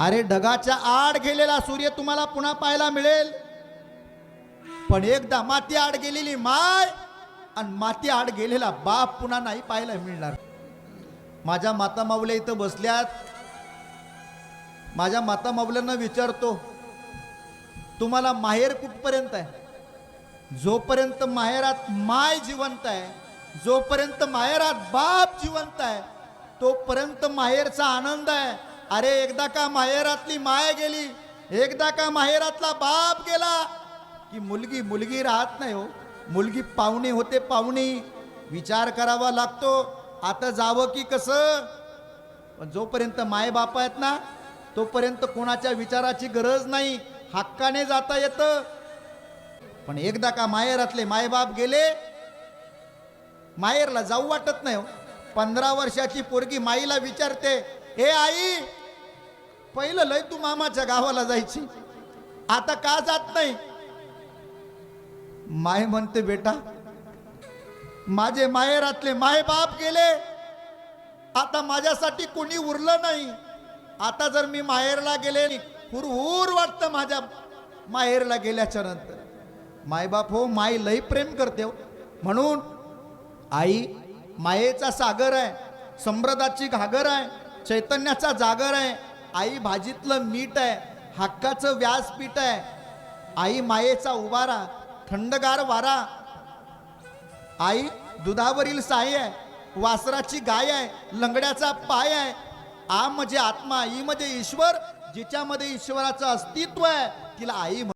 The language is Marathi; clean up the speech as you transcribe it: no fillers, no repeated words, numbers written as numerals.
अरे ढगाच्या आड गेलेला सूर्य तुम्हाला पुन्हा पाहायला मिळेल, पण एकदा माती आड गेलेली माय आणि माती आड गेलेला बाप पुन्हा नाही पाहायला मिळणार. माझ्या माता माऊल्या इथं बसल्यात. माझ्या माता माऊल्यांना विचारतो, तुम्हाला माहेर कुठपर्यंत आहे? जोपर्यंत माहेरात माय जिवंत आहे, जोपर्यंत माहेरात बाप जिवंत आहे, तोपर्यंत माहेरचा आनंद आहे. अरे एकदा का माहेरातली माय गेली, एकदा का माहेरातला बाप गेला की मुलगी मुलगी राहत नाही हो. मुलगी पाहुणे होते, पाहुणे. विचार करावा लागतो आता जावं की कसं. पण जोपर्यंत माय बाप आहेत ना, तोपर्यंत कोणाच्या विचाराची गरज नाही, हक्काने जाता येतं. पण एकदा का माहेरातले मायबाप गेले, माहेरला जाऊ वाटत नाही हो. 15 वर्षाची पोरगी माईला विचारते, हे आई, पहिलं लय तू मामाच्या गावाला जायची, आता का जात नाही? माय म्हणते, बेटा माझे माहेरातले मायबाप गेले, आता माझ्यासाठी कोणी उरलं नाही. आता जर मी माहेरला गेले, हुरहुर वाटतं माझ्या माहेरला गेल्याच्या नंतर. मायबाप हो, माई लय प्रेम करते हो. म्हणून आई मायेचा सागर आहे, समृद्धाची घागर आहे, चैतन्याचा जागर आहे. आई भाजीतलं मीठ आहे, हक्काचं व्यासपीठ आहे. आई मायेचा उभारा, थंडगार वारा. आई दुधावरील साय आहे, वासराची गाय आहे, लंगड्याचा पाय आहे. आ म्हणजे आत्मा, ई म्हणजे ईश्वर. जिच्यामध्ये ईश्वराचं अस्तित्व आहे तिला आई